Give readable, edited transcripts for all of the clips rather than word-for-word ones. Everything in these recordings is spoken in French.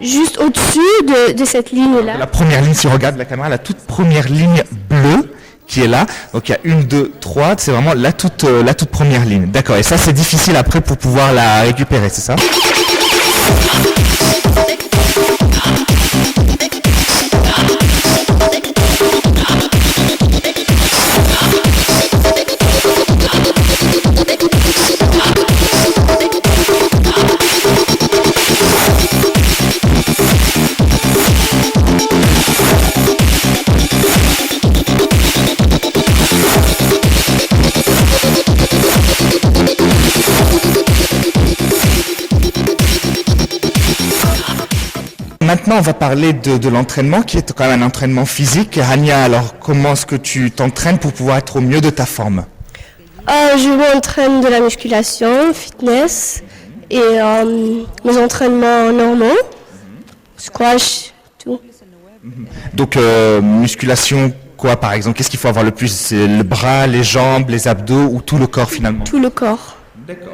juste au-dessus de cette ligne-là. La première ligne, si on regarde la caméra, la toute première ligne bleue qui est là. Donc il y a 1, 2, 3, c'est vraiment la toute première ligne. D'accord, et ça c'est difficile après pour pouvoir la récupérer, c'est ça ? Maintenant, on va parler de l'entraînement, qui est quand même un entraînement physique. Hania, alors comment est-ce que tu t'entraînes pour pouvoir être au mieux de ta forme ? Je m'entraîne de la musculation, fitness et mes entraînements normaux, squash, tout. Donc, musculation, quoi par exemple ? Qu'est-ce qu'il faut avoir le plus ? C'est le bras, les jambes, les abdos ou tout le corps finalement ? Tout le corps. D'accord.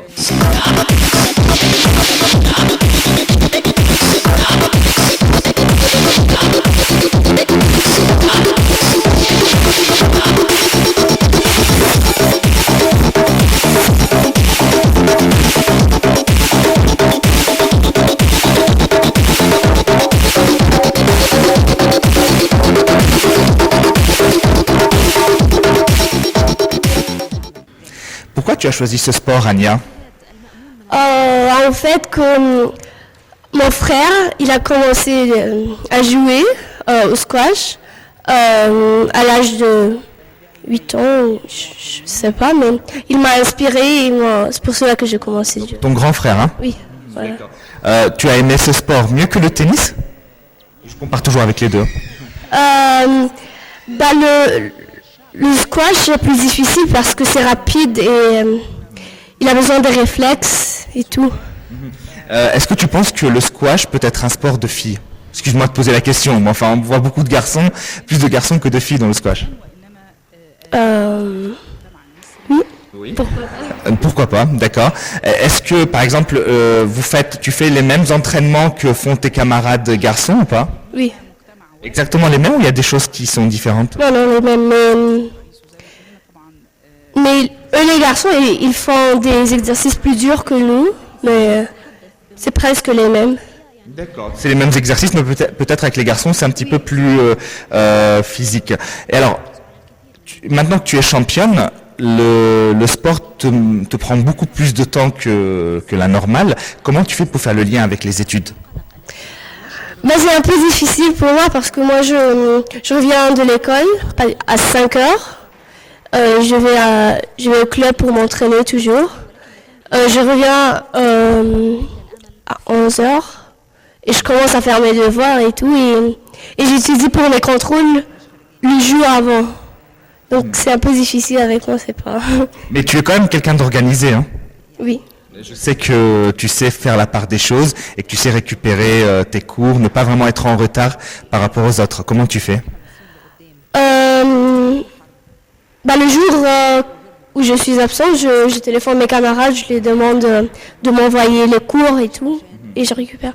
Pourquoi tu as choisi ce sport, Ania ? En fait, que mon frère, il a commencé à jouer au squash à l'âge de 8 ans, je sais pas, mais il m'a inspiré et c'est pour cela que j'ai commencé. Ton grand frère, hein ? Oui, voilà. Tu as aimé ce sport mieux que le tennis ? Je compare toujours avec les deux. Le squash est plus difficile parce que c'est rapide et il a besoin de réflexes et tout. Est-ce que tu penses que le squash peut être un sport de filles ? Excuse-moi de poser la question, mais enfin on voit beaucoup de garçons, plus de garçons que de filles dans le squash. Oui. Pourquoi pas, d'accord. Est-ce que par exemple tu fais les mêmes entraînements que font tes camarades garçons ou pas ? Oui. Exactement les mêmes ou il y a des choses qui sont différentes ? Non, les mêmes. Mais eux, les garçons, ils font des exercices plus durs que nous, mais c'est presque les mêmes. D'accord. C'est les mêmes exercices, mais peut-être avec les garçons, c'est un petit peu plus physique. Et alors, maintenant que tu es championne, le sport te prend beaucoup plus de temps que la normale. Comment tu fais pour faire le lien avec les études ? C'est un peu difficile pour moi parce que moi, je reviens de l'école à 5 heures. Je vais au club pour m'entraîner toujours. Je reviens à 11 heures et je commence à faire mes devoirs et tout. Et j'étudie pour mes contrôles le jour avant. Donc c'est un peu difficile avec moi, c'est pas... Mais tu es quand même quelqu'un d'organisé, hein ? Oui. Je sais que tu sais faire la part des choses et que tu sais récupérer tes cours, ne pas vraiment être en retard par rapport aux autres. Comment tu fais ? Le jour où je suis absente, je téléphone mes camarades, je les demande de m'envoyer les cours et tout, et je récupère.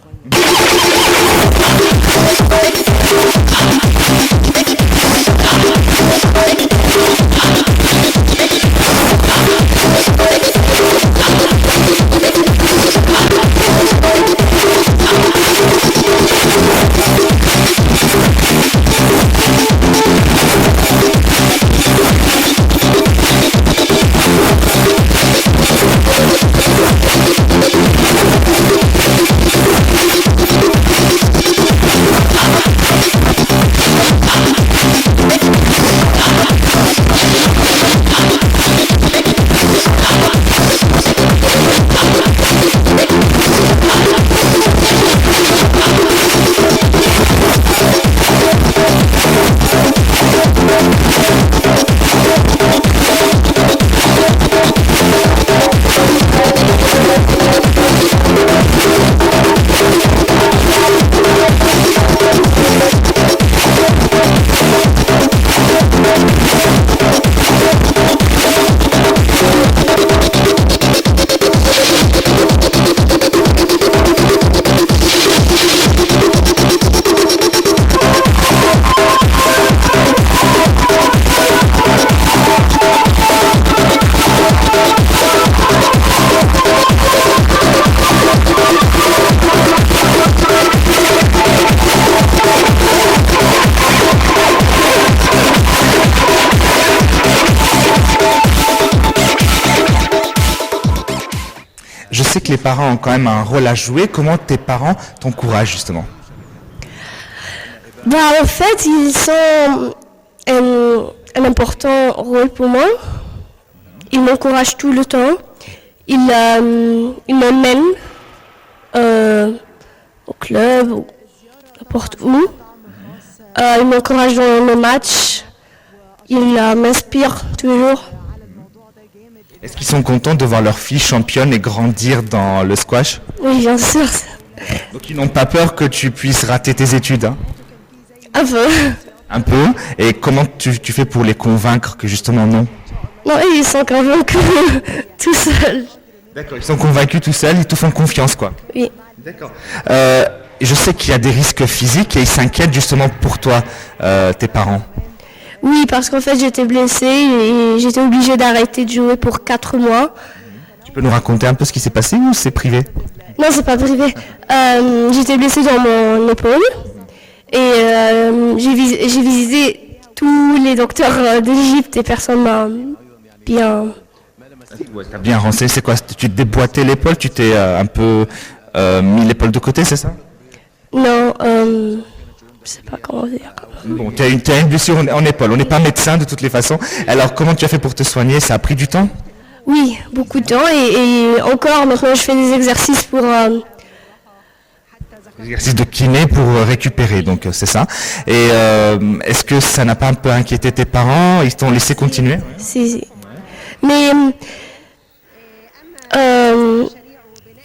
sais que les parents ont quand même un rôle à jouer. Comment tes parents t'encouragent justement? En fait, ils sont un important rôle pour moi. Ils m'encouragent tout le temps. Ils m'emmènent au club, ou n'importe où. Ils m'encouragent dans mes matchs. Ils m'inspirent toujours. Est-ce qu'ils sont contents de voir leur fille championne et grandir dans le squash? Oui, bien sûr. Donc ils n'ont pas peur que tu puisses rater tes études, hein? Un peu. Un peu. Et comment tu fais pour les convaincre que justement non? Non, ils sont quand même tout seuls. D'accord, ils sont convaincus tout seuls, ils te font confiance quoi. Oui. D'accord. Je sais qu'il y a des risques physiques et ils s'inquiètent justement pour toi, tes parents. Oui, parce qu'en fait, j'étais blessée et j'étais obligée d'arrêter de jouer pour 4 mois. Tu peux nous raconter un peu ce qui s'est passé ou c'est privé? Non, c'est pas privé. J'étais blessée dans mon épaule et j'ai visité tous les docteurs d'Égypte et personne m'a bien... Ouais, t'as bien renseigné, c'est quoi? Tu te déboîtais l'épaule, tu t'es un peu mis l'épaule de côté, c'est ça? Non, je sais pas comment dire. Bon, tu as une blessure en épaule, on n'est pas médecin de toutes les façons. Alors comment tu as fait pour te soigner? Ça a pris du temps? Oui, beaucoup de temps et encore maintenant je fais des exercices pour... Exercice de kiné pour récupérer, donc c'est ça. Et est-ce que ça n'a pas un peu inquiété tes parents? Ils t'ont laissé continuer? Si. Mais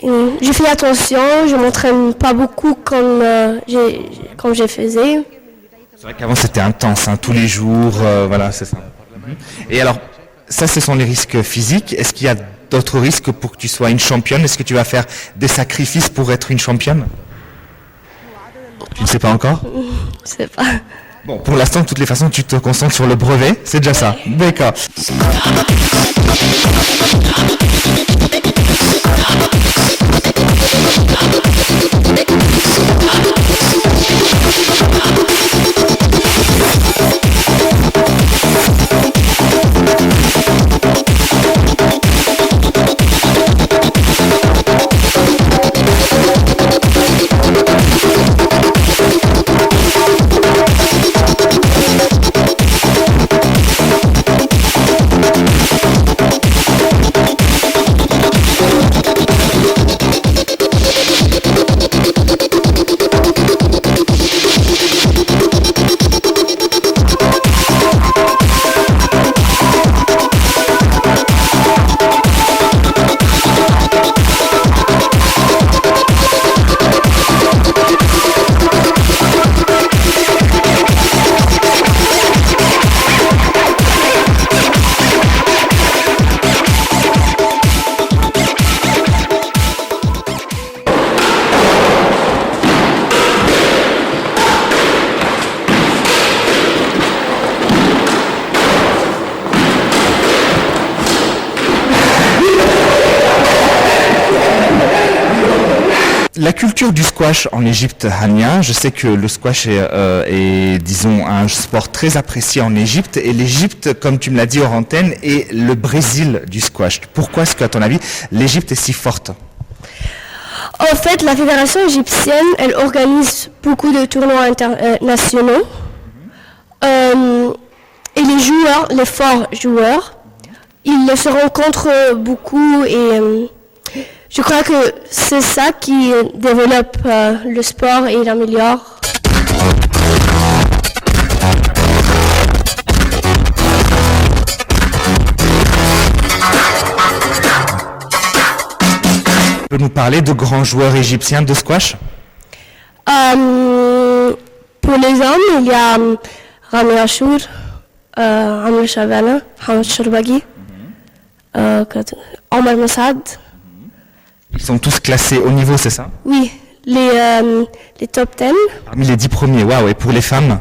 je fais attention, je m'entraîne pas beaucoup comme je faisais. C'est vrai qu'avant c'était intense, hein, tous les jours, voilà, c'est ça. Et alors, ça ce sont les risques physiques. Est-ce qu'il y a d'autres risques pour que tu sois une championne? Est-ce que tu vas faire des sacrifices pour être une championne? Tu ne sais pas encore? Je sais pas. Bon, pour l'instant, de toutes les façons, tu te concentres sur le brevet, c'est déjà ça. D'accord. La culture du squash en Égypte, Hania, je sais que le squash est, disons, un sport très apprécié en Égypte, et l'Égypte, comme tu me l'as dit hors antenne, est le Brésil du squash. Pourquoi est-ce qu'à ton avis, l'Égypte est si forte? En fait, la fédération égyptienne, elle organise beaucoup de tournois internationaux. Et les joueurs, les forts joueurs, ils se rencontrent beaucoup et je crois que c'est ça qui développe le sport et l'améliore. Tu peux nous parler de grands joueurs égyptiens de squash? Pour les hommes, il y a Rami Achour, Amr Shabana, Hamad Shourbaghi, Omar Messad. Ils sont tous classés au niveau, c'est ça? Oui, les top 10. Parmi les 10 premiers, waouh, et pour les femmes?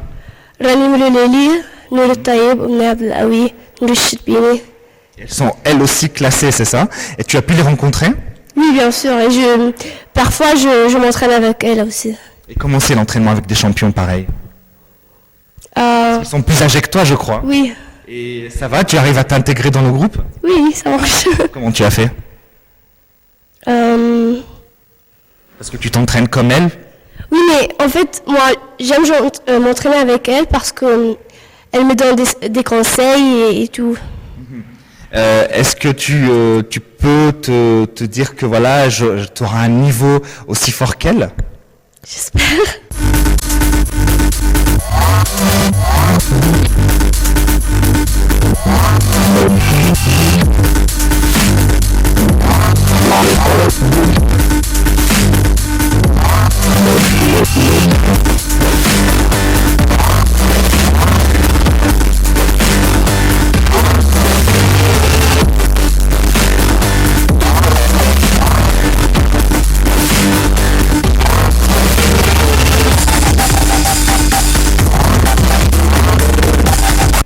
Rani Mouloleli, Nour Taïb, Oumna Abdelawi, Nour Chitbini. Elles sont elles aussi classées, c'est ça? Et tu as pu les rencontrer? Oui, bien sûr, et parfois je m'entraîne avec elles aussi. Et comment c'est l'entraînement avec des champions pareils? Ils sont plus âgés que toi, je crois. Oui. Et ça va? Tu arrives à t'intégrer dans le groupe? Oui, ça marche. Comment tu as fait? Parce que tu t'entraînes comme elle. Oui, mais en fait, moi, j'aime m'entraîner avec elle parce que elle me donne des conseils et tout. Est-ce que tu peux te dire que voilà, tu auras un niveau aussi fort qu'elle? J'espère.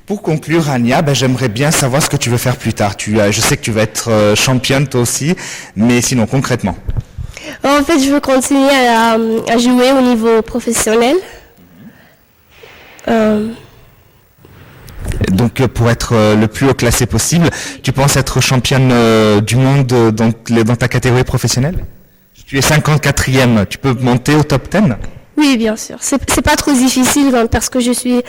Pour conclure, Ania, j'aimerais bien savoir ce que tu veux faire plus tard. Je sais que tu vas être championne toi aussi, mais sinon concrètement. En fait, je veux continuer à jouer au niveau professionnel. Donc pour être le plus haut classé possible, tu penses être championne du monde dans ta catégorie professionnelle? Tu es 54e, tu peux monter au top 10? Oui, bien sûr. C'est pas trop difficile parce que je suis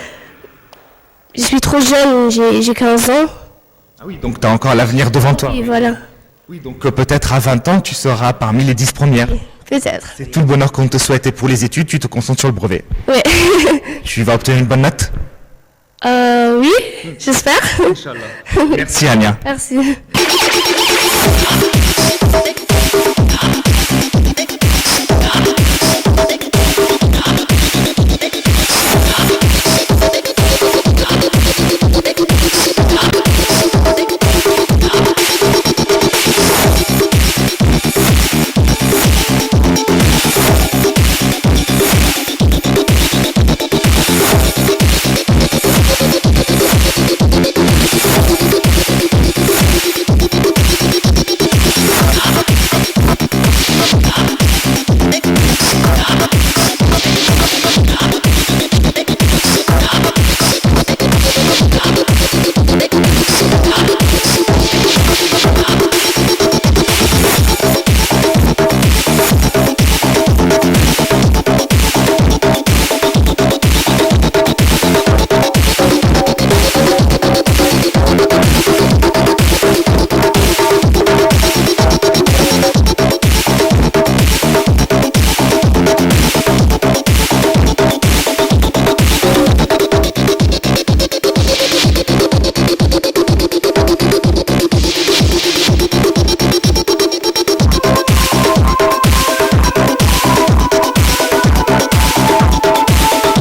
trop jeune, j'ai 15 ans. Ah oui, donc tu as encore l'avenir devant toi. Et voilà. Oui, donc peut-être à 20 ans, tu seras parmi les 10 premières. Peut-être. C'est tout le bonheur qu'on te souhaite. Et pour les études, tu te concentres sur le brevet. Ouais. Tu vas obtenir une bonne note? Oui, j'espère. Merci, Ania. Merci.